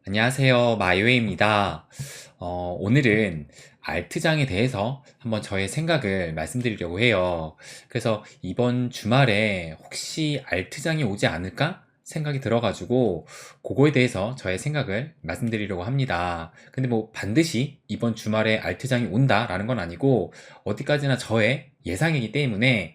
안녕하세요. 마이웨이입니다. 오늘은 알트장에 대해서 한번 저의 생각을 말씀드리려고 해요. 그래서 이번 주말에 혹시 알트장이 오지 않을까 생각이 들어가지고 그거에 대해서 저의 생각을 말씀드리려고 합니다. 근데 뭐 반드시 이번 주말에 알트장이 온다라는 건 아니고 어디까지나 저의 예상이기 때문에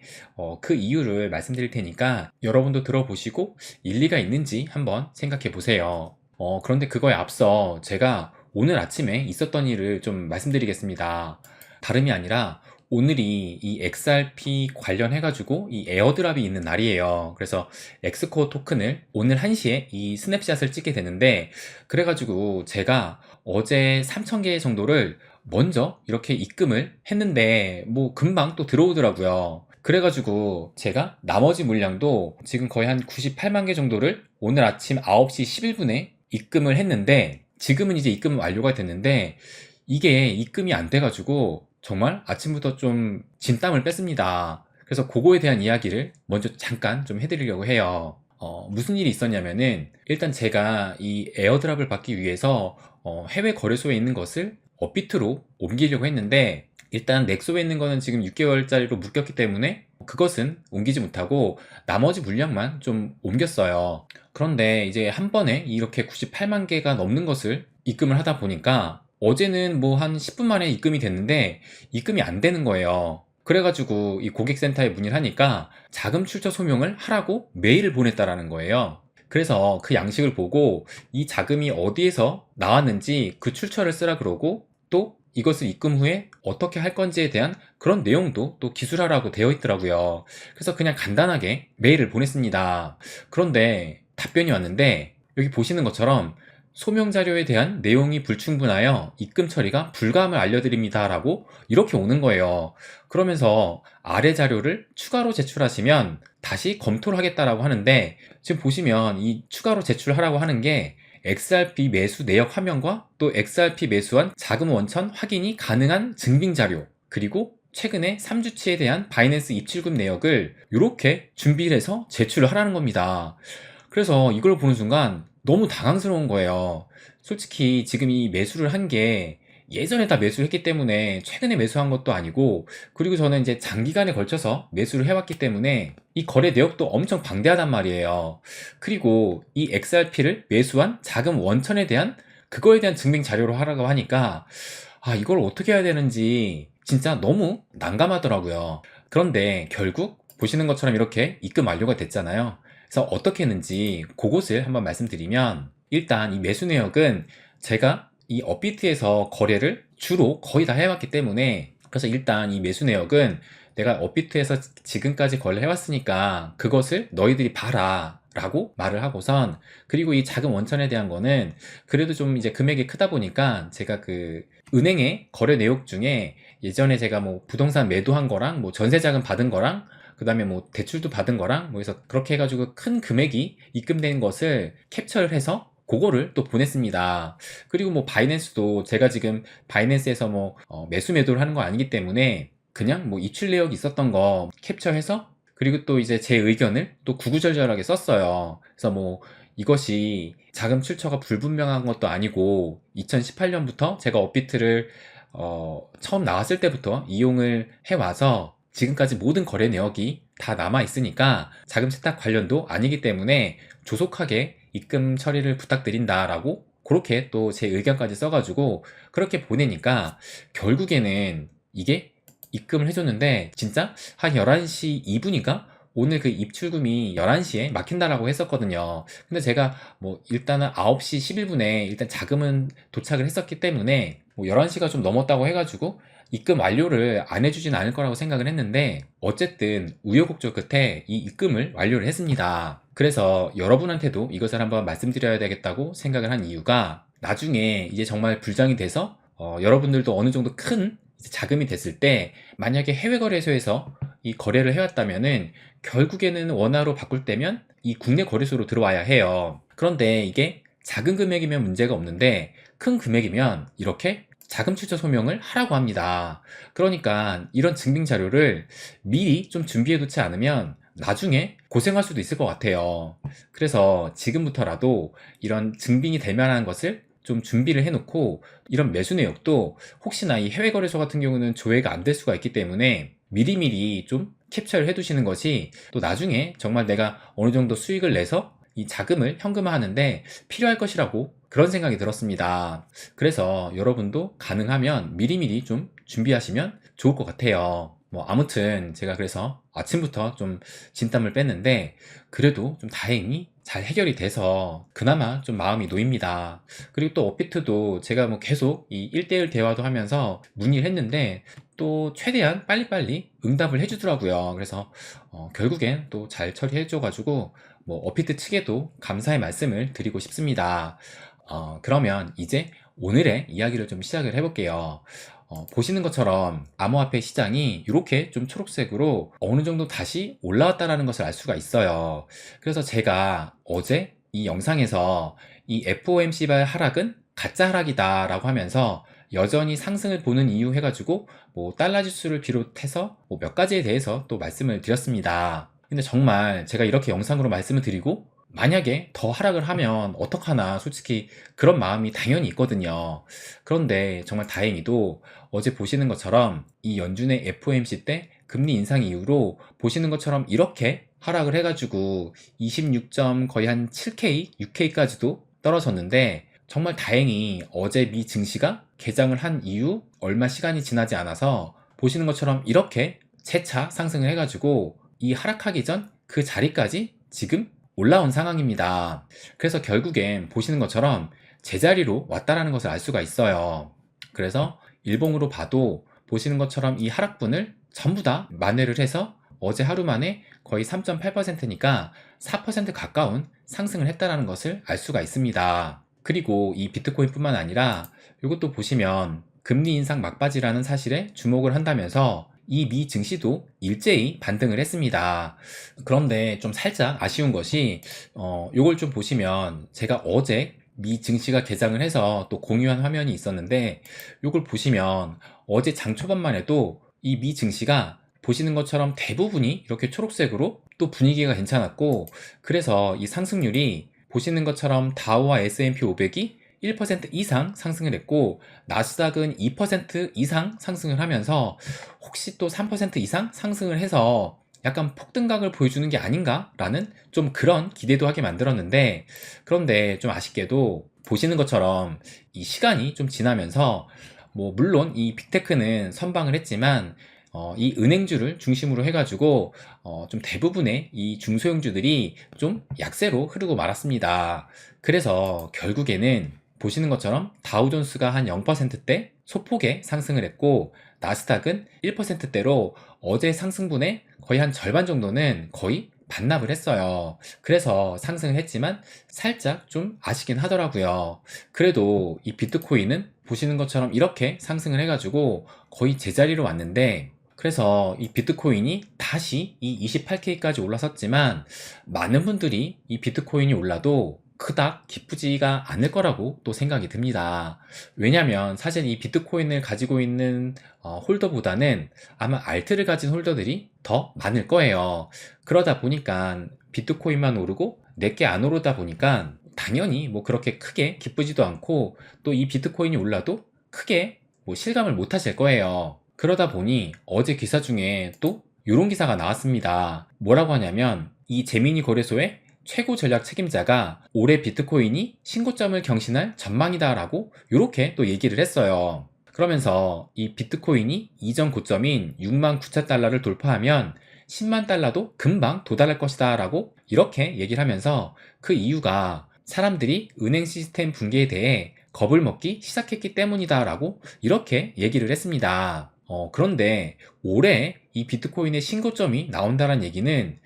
그 이유를 말씀드릴 테니까 여러분도 들어보시고 일리가 있는지 한번 생각해 보세요. 그런데 그거에 앞서 제가 오늘 아침에 있었던 일을 좀 말씀드리겠습니다. 다름이 아니라 오늘이 이 XRP 관련해가지고 이 에어드랍이 있는 날이에요. 그래서 엑스코어 토큰을 오늘 1시에 이 스냅샷을 찍게 되는데, 그래가지고 제가 어제 3,000개 정도를 먼저 이렇게 입금을 했는데, 뭐 금방 또 들어오더라고요. 그래가지고 제가 나머지 물량도 지금 거의 한 98만 개 정도를 오늘 아침 9시 11분에 입금을 했는데, 지금은 이제 입금 완료가 됐는데 이게 입금이 안 돼가지고 정말 아침부터 좀 진땀을 뺐습니다. 그래서 그거에 대한 이야기를 먼저 잠깐 좀 해드리려고 해요. 무슨 일이 있었냐면은, 일단 제가 이 에어드랍을 받기 위해서 해외 거래소에 있는 것을 업비트로 옮기려고 했는데, 일단 넥소에 있는 거는 지금 6개월짜리로 묶였기 때문에 그것은 옮기지 못하고 나머지 물량만 좀 옮겼어요. 그런데 이제 한 번에 이렇게 98만 개가 넘는 것을 입금을 하다 보니까 어제는 뭐 한 10분 만에 입금이 됐는데 입금이 안 되는 거예요. 그래가지고 이 고객센터에 문의를 하니까 자금 출처 소명을 하라고 메일을 보냈다라는 거예요. 그래서 그 양식을 보고 이 자금이 어디에서 나왔는지 그 출처를 쓰라 그러고, 또 이것을 입금 후에 어떻게 할 건지에 대한 그런 내용도 또 기술하라고 되어 있더라고요. 그래서 그냥 간단하게 메일을 보냈습니다. 그런데 답변이 왔는데, 여기 보시는 것처럼 소명 자료에 대한 내용이 불충분하여 입금 처리가 불가함을 알려드립니다 라고 이렇게 오는 거예요. 그러면서 아래 자료를 추가로 제출하시면 다시 검토를 하겠다라고 하는데, 지금 보시면 이 추가로 제출하라고 하는 게 XRP 매수 내역 화면과 또 XRP 매수한 자금 원천 확인이 가능한 증빙 자료, 그리고 최근에 3주치에 대한 바이낸스 입출금 내역을 이렇게 준비를 해서 제출을 하라는 겁니다. 그래서 이걸 보는 순간 너무 당황스러운 거예요. 솔직히 지금 이 매수를 한 게 예전에 다 매수를 했기 때문에 최근에 매수한 것도 아니고, 그리고 저는 이제 장기간에 걸쳐서 매수를 해왔기 때문에 이 거래 내역도 엄청 방대하단 말이에요. 그리고 이 XRP를 매수한 자금 원천에 대한 그거에 대한 증빙 자료로 하라고 하니까 이걸 어떻게 해야 되는지 진짜 너무 난감하더라고요. 그런데 결국 보시는 것처럼 이렇게 입금 완료가 됐잖아요. 그래서 어떻게 했는지 그것을 한번 말씀드리면, 일단 이 매수 내역은 제가 이 업비트에서 거래를 주로 거의 다 해왔기 때문에, 그래서 일단 이 매수 내역은 내가 업비트에서 지금까지 거래를 해왔으니까 그것을 너희들이 봐라 라고 말을 하고선, 그리고 이 자금 원천에 대한 거는 그래도 좀 이제 금액이 크다 보니까 제가 그 은행의 거래 내역 중에 예전에 제가 뭐 부동산 매도한 거랑 뭐 전세 자금 받은 거랑 그 다음에 뭐 대출도 받은 거랑 뭐 해서 그렇게 해가지고 큰 금액이 입금된 것을 캡처를 해서 그거를 또 보냈습니다. 그리고 뭐 바이낸스도 제가 지금 바이낸스에서 뭐 매수 매도를 하는 거 아니기 때문에 그냥 뭐 입출 내역이 있었던 거 캡처해서, 그리고 또 이제 제 의견을 또 구구절절하게 썼어요. 그래서 뭐 이것이 자금 출처가 불분명한 것도 아니고 2018년부터 제가 업비트를 처음 나왔을 때부터 이용을 해와서 지금까지 모든 거래 내역이 다 남아 있으니까 자금 세탁 관련도 아니기 때문에 조속하게 입금 처리를 부탁드린다라고 그렇게 또 제 의견까지 써가지고 그렇게 보내니까 결국에는 이게 입금을 해줬는데, 진짜 한 11시 2분인가? 오늘 그 입출금이 11시에 막힌다라고 했었거든요. 근데 제가 뭐 일단은 9시 11분에 일단 자금은 도착을 했었기 때문에 뭐 11시가 좀 넘었다고 해가지고 입금 완료를 안 해주진 않을 거라고 생각을 했는데, 어쨌든 우여곡절 끝에 이 입금을 완료를 했습니다. 그래서 여러분한테도 이것을 한번 말씀드려야 되겠다고 생각을 한 이유가, 나중에 이제 정말 불장이 돼서 여러분들도 어느 정도 큰 이제 자금이 됐을 때 만약에 해외 거래소에서 이 거래를 해왔다면은 결국에는 원화로 바꿀 때면 이 국내 거래소로 들어와야 해요. 그런데 이게 작은 금액이면 문제가 없는데 큰 금액이면 이렇게 자금 출처 소명을 하라고 합니다. 그러니까 이런 증빙 자료를 미리 좀 준비해 두지 않으면 나중에 고생할 수도 있을 것 같아요. 그래서 지금부터라도 이런 증빙이 될 만한 것을 좀 준비를 해놓고, 이런 매수 내역도 혹시나 이 해외 거래소 같은 경우는 조회가 안 될 수가 있기 때문에 미리미리 좀 캡처를 해두시는 것이 또 나중에 정말 내가 어느 정도 수익을 내서 이 자금을 현금화하는데 필요할 것이라고 그런 생각이 들었습니다. 그래서 여러분도 가능하면 미리미리 좀 준비하시면 좋을 것 같아요. 뭐 아무튼 제가 그래서 아침부터 좀 진땀을 뺐는데 그래도 좀 다행히 잘 해결이 돼서 그나마 좀 마음이 놓입니다. 그리고 또 업비트도 제가 뭐 계속 이 1대1 대화도 하면서 문의를 했는데 또 최대한 빨리빨리 응답을 해주더라고요. 그래서 결국엔 또 잘 처리해줘가지고 뭐 업비트 측에도 감사의 말씀을 드리고 싶습니다. 그러면 이제 오늘의 이야기를 좀 시작을 해볼게요. 보시는 것처럼 암호화폐 시장이 이렇게 좀 초록색으로 어느 정도 다시 올라왔다라는 것을 알 수가 있어요. 그래서 제가 어제 이 영상에서 이 FOMC발 하락은 가짜 하락이다 라고 하면서 여전히 상승을 보는 이유 해가지고 뭐 달러 지수를 비롯해서 뭐 몇 가지에 대해서 또 말씀을 드렸습니다. 근데 정말 제가 이렇게 영상으로 말씀을 드리고 만약에 더 하락을 하면 어떡하나 솔직히 그런 마음이 당연히 있거든요. 그런데 정말 다행히도 어제 보시는 것처럼 이 연준의 FOMC 때 금리 인상 이후로 보시는 것처럼 이렇게 하락을 해가지고 26점 거의 한 7K, 6K까지도 떨어졌는데 정말 다행히 어제 미 증시가 개장을 한 이후 얼마 시간이 지나지 않아서 보시는 것처럼 이렇게 재차 상승을 해가지고 이 하락하기 전 그 자리까지 지금 올라온 상황입니다. 그래서 결국엔 보시는 것처럼 제자리로 왔다라는 것을 알 수가 있어요. 그래서 일봉으로 봐도 보시는 것처럼 이 하락분을 전부 다 만회를 해서 어제 하루 만에 거의 3.8%니까 4% 가까운 상승을 했다는 것을 알 수가 있습니다. 그리고 이 비트코인뿐만 아니라 이것도 보시면 금리 인상 막바지라는 사실에 주목을 한다면서 이 미 증시도 일제히 반등을 했습니다. 그런데 좀 살짝 아쉬운 것이 요걸 좀 보시면 제가 어제 미 증시가 개장을 해서 또 공유한 화면이 있었는데 요걸 보시면 어제 장 초반만 해도 이 미 증시가 보시는 것처럼 대부분이 이렇게 초록색으로 또 분위기가 괜찮았고, 그래서 이 상승률이 보시는 것처럼 다우와 S&P 500이 1% 이상 상승을 했고 나스닥은 2% 이상 상승을 하면서 혹시 또 3% 이상 상승을 해서 약간 폭등각을 보여주는 게 아닌가 라는 좀 그런 기대도 하게 만들었는데, 그런데 좀 아쉽게도 보시는 것처럼 이 시간이 좀 지나면서 뭐 물론 이 빅테크는 선방을 했지만 이 은행주를 중심으로 해가지고 좀 대부분의 이 중소형주들이 좀 약세로 흐르고 말았습니다. 그래서 결국에는 보시는 것처럼 다우존스가 한 0%대 소폭의 상승을 했고 나스닥은 1%대로 어제 상승분의 거의 한 절반 정도는 거의 반납을 했어요. 그래서 상승을 했지만 살짝 좀 아쉽긴 하더라고요. 그래도 이 비트코인은 보시는 것처럼 이렇게 상승을 해가지고 거의 제자리로 왔는데, 그래서 이 비트코인이 다시 이 28K까지 올라섰지만 많은 분들이 이 비트코인이 올라도 그닥 기쁘지가 않을 거라고 또 생각이 듭니다. 왜냐면 사실 이 비트코인을 가지고 있는 홀더보다는 아마 알트를 가진 홀더들이 더 많을 거예요. 그러다 보니까 비트코인만 오르고 내게 안 오르다 보니까 당연히 뭐 그렇게 크게 기쁘지도 않고 또 이 비트코인이 올라도 크게 뭐 실감을 못 하실 거예요. 그러다 보니 어제 기사 중에 또 이런 기사가 나왔습니다. 뭐라고 하냐면 이 제미니 거래소의 최고 전략 책임자가 올해 비트코인이 신고점을 경신할 전망이다 라고 이렇게 또 얘기를 했어요. 그러면서 이 비트코인이 이전 고점인 6만 9천 달러를 돌파하면 10만 달러도 금방 도달할 것이다 라고 이렇게 얘기를 하면서 그 이유가 사람들이 은행 시스템 붕괴에 대해 겁을 먹기 시작했기 때문이다 라고 이렇게 얘기를 했습니다. 그런데 올해 이 비트코인의 신고점이 나온다는 얘기는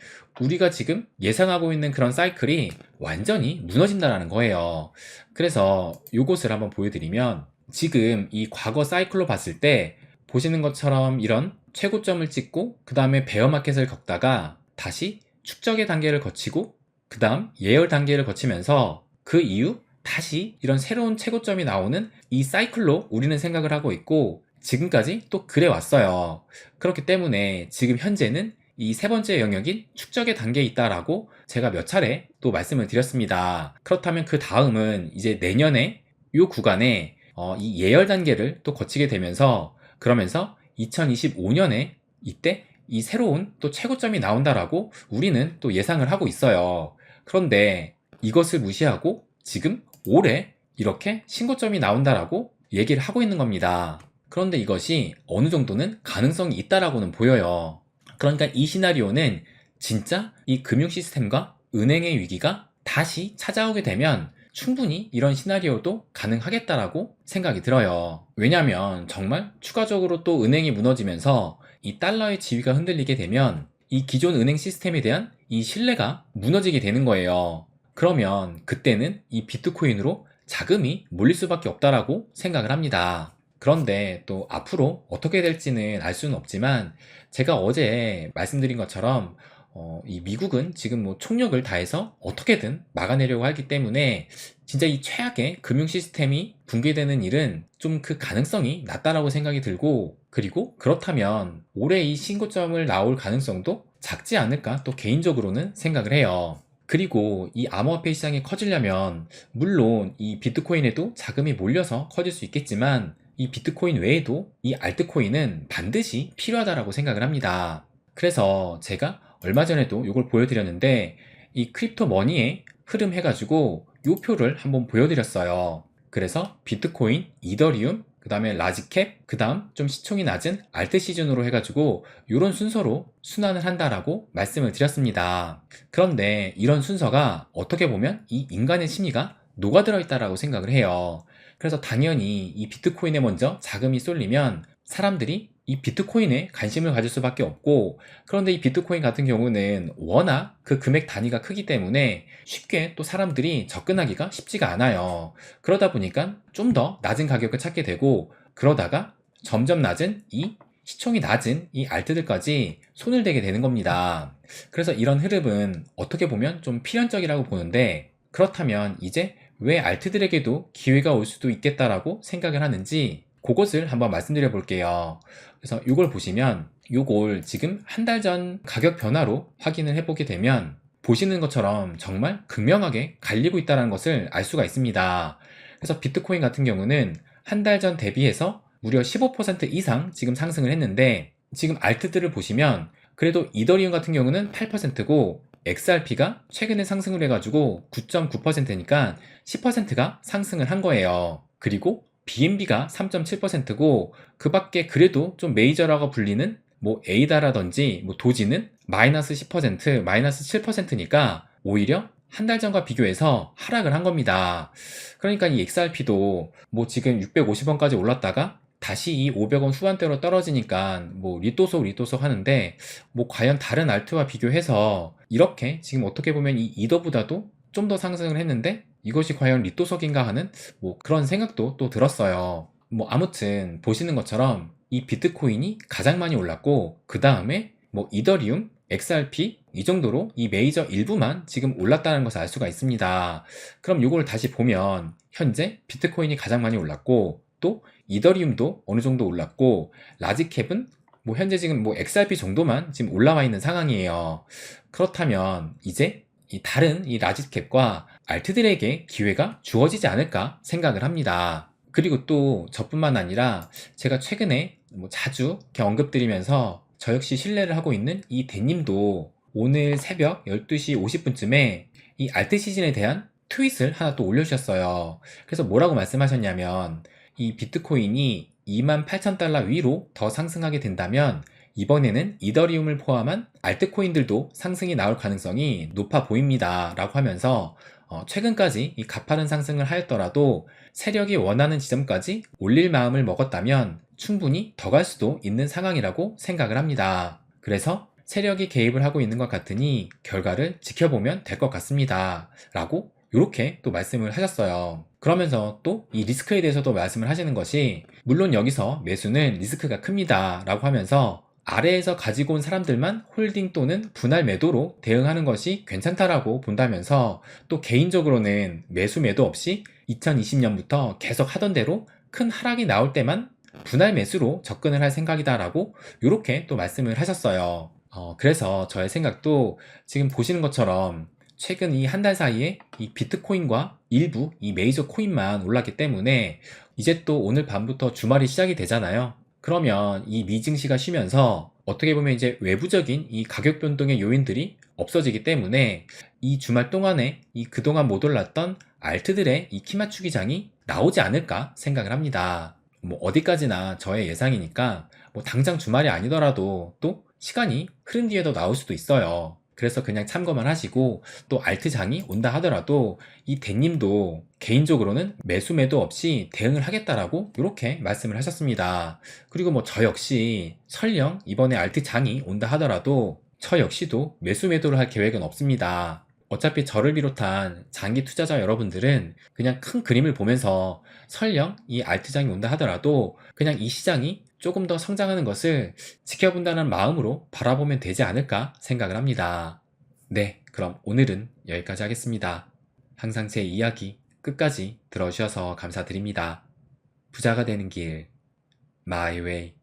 우리가 지금 예상하고 있는 그런 사이클이 완전히 무너진다는 거예요. 그래서 이것을 한번 보여드리면 지금 이 과거 사이클로 봤을 때 보시는 것처럼 이런 최고점을 찍고 그 다음에 베어마켓을 겪다가 다시 축적의 단계를 거치고 그 다음 예열 단계를 거치면서 그 이후 다시 이런 새로운 최고점이 나오는 이 사이클로 우리는 생각을 하고 있고 지금까지 또 그래 왔어요. 그렇기 때문에 지금 현재는 이 세 번째 영역인 축적의 단계에 있다라고 제가 몇 차례 또 말씀을 드렸습니다. 그렇다면 그 다음은 이제 내년에 이 구간에 이 예열 단계를 또 거치게 되면서, 그러면서 2025년에 이때 이 새로운 또 최고점이 나온다라고 우리는 또 예상을 하고 있어요. 그런데 이것을 무시하고 지금 올해 이렇게 신고점이 나온다라고 얘기를 하고 있는 겁니다. 그런데 이것이 어느 정도는 가능성이 있다라고는 보여요. 그러니까 이 시나리오는 진짜 이 금융 시스템과 은행의 위기가 다시 찾아오게 되면 충분히 이런 시나리오도 가능하겠다라고 생각이 들어요. 왜냐하면 정말 추가적으로 또 은행이 무너지면서 이 달러의 지위가 흔들리게 되면 이 기존 은행 시스템에 대한 이 신뢰가 무너지게 되는 거예요. 그러면 그때는 이 비트코인으로 자금이 몰릴 수밖에 없다라고 생각을 합니다. 그런데 또 앞으로 어떻게 될지는 알 수는 없지만, 제가 어제 말씀드린 것처럼 이 미국은 지금 뭐 총력을 다해서 어떻게든 막아내려고 하기 때문에 진짜 이 최악의 금융 시스템이 붕괴되는 일은 좀 그 가능성이 낮다라고 생각이 들고, 그리고 그렇다면 올해 이 신고점을 나올 가능성도 작지 않을까 또 개인적으로는 생각을 해요. 그리고 이 암호화폐 시장이 커지려면 물론 이 비트코인에도 자금이 몰려서 커질 수 있겠지만, 이 비트코인 외에도 이 알트코인은 반드시 필요하다라고 생각을 합니다. 그래서 제가 얼마 전에도 이걸 보여드렸는데, 이 크립토 머니의 흐름 해가지고 이 표를 한번 보여드렸어요. 그래서 비트코인, 이더리움, 그 다음에 라지캡, 그 다음 좀 시총이 낮은 알트 시즌으로 해가지고 이런 순서로 순환을 한다라고 말씀을 드렸습니다. 그런데 이런 순서가 어떻게 보면 이 인간의 심리가 녹아들어 있다라고 생각을 해요. 그래서 당연히 이 비트코인에 먼저 자금이 쏠리면 사람들이 이 비트코인에 관심을 가질 수밖에 없고, 그런데 이 비트코인 같은 경우는 워낙 그 금액 단위가 크기 때문에 쉽게 또 사람들이 접근하기가 쉽지가 않아요. 그러다 보니까 좀 더 낮은 가격을 찾게 되고, 그러다가 점점 낮은 이 시총이 낮은 이 알트들까지 손을 대게 되는 겁니다. 그래서 이런 흐름은 어떻게 보면 좀 필연적이라고 보는데, 그렇다면 이제 왜 알트들에게도 기회가 올 수도 있겠다라고 생각을 하는지 그것을 한번 말씀드려 볼게요. 그래서 이걸 보시면, 이걸 지금 한 달 전 가격 변화로 확인을 해보게 되면 보시는 것처럼 정말 극명하게 갈리고 있다는 것을 알 수가 있습니다. 그래서 비트코인 같은 경우는 한 달 전 대비해서 무려 15% 이상 지금 상승을 했는데, 지금 알트들을 보시면 그래도 이더리움 같은 경우는 8%고 XRP가 최근에 상승을 해가지고 9.9%니까 10%가 상승을 한 거예요. 그리고 BNB가 3.7%고 그 밖에 그래도 좀 메이저라고 불리는 뭐 에이다라든지 뭐 도지는 마이너스 10%, 마이너스 7%니까 오히려 한 달 전과 비교해서 하락을 한 겁니다. 그러니까 이 XRP도 뭐 지금 650원까지 올랐다가 다시 이 500원 후반대로 떨어지니까 뭐 리또속 하는데, 뭐 과연 다른 알트와 비교해서 이렇게 지금 어떻게 보면 이 이더보다도 좀 더 상승을 했는데 이것이 과연 리또석인가 하는 뭐 그런 생각도 또 들었어요. 뭐 아무튼 보시는 것처럼 이 비트코인이 가장 많이 올랐고, 그 다음에 뭐 이더리움, XRP 이 정도로 이 메이저 일부만 지금 올랐다는 것을 알 수가 있습니다. 그럼 이걸 다시 보면 현재 비트코인이 가장 많이 올랐고, 또 이더리움도 어느 정도 올랐고, 라지캡은 뭐 현재 지금 뭐 XRP 정도만 지금 올라와 있는 상황이에요. 그렇다면 이제 이 다른 이 라지캡과 알트들에게 기회가 주어지지 않을까 생각을 합니다. 그리고 또 저뿐만 아니라 제가 최근에 뭐 자주 이렇게 언급드리면서 저 역시 신뢰를 하고 있는 이 대님도 오늘 새벽 12시 50분쯤에 이 알트 시즌에 대한 트윗을 하나 또 올려주셨어요. 그래서 뭐라고 말씀하셨냐면, 이 비트코인이 28,000달러 위로 더 상승하게 된다면 이번에는 이더리움을 포함한 알트코인들도 상승이 나올 가능성이 높아 보입니다 라고 하면서, 최근까지 이 가파른 상승을 하였더라도 세력이 원하는 지점까지 올릴 마음을 먹었다면 충분히 더 갈 수도 있는 상황이라고 생각을 합니다. 그래서 세력이 개입을 하고 있는 것 같으니 결과를 지켜보면 될 것 같습니다 라고 이렇게 또 말씀을 하셨어요. 그러면서 또 이 리스크에 대해서도 말씀을 하시는 것이, 물론 여기서 매수는 리스크가 큽니다 라고 하면서 아래에서 가지고 온 사람들만 홀딩 또는 분할 매도로 대응하는 것이 괜찮다라고 본다면서, 또 개인적으로는 매수 매도 없이 2020년부터 계속 하던 대로 큰 하락이 나올 때만 분할 매수로 접근을 할 생각이다 라고 이렇게 또 말씀을 하셨어요. 그래서 저의 생각도 지금 보시는 것처럼 최근 이 한 달 사이에 이 비트코인과 일부 이 메이저 코인만 올랐기 때문에 이제 또 오늘 밤부터 주말이 시작이 되잖아요. 그러면 이 미증시가 쉬면서 어떻게 보면 이제 외부적인 이 가격 변동의 요인들이 없어지기 때문에 이 주말 동안에 이 그동안 못 올랐던 알트들의 이 키맞추기장이 나오지 않을까 생각을 합니다. 뭐 어디까지나 저의 예상이니까 뭐 당장 주말이 아니더라도 또 시간이 흐른 뒤에도 나올 수도 있어요. 그래서 그냥 참고만 하시고 또 알트장이 온다 하더라도 이 대님도 개인적으로는 매수 매도 없이 대응을 하겠다라고 이렇게 말씀을 하셨습니다. 그리고 뭐 저 역시 설령 이번에 알트장이 온다 하더라도 저 역시도 매수 매도를 할 계획은 없습니다. 어차피 저를 비롯한 장기 투자자 여러분들은 그냥 큰 그림을 보면서 설령 이 알트장이 온다 하더라도 그냥 이 시장이 조금 더 성장하는 것을 지켜본다는 마음으로 바라보면 되지 않을까 생각을 합니다. 네, 그럼 오늘은 여기까지 하겠습니다. 항상 제 이야기 끝까지 들어주셔서 감사드립니다. 부자가 되는 길, My Way.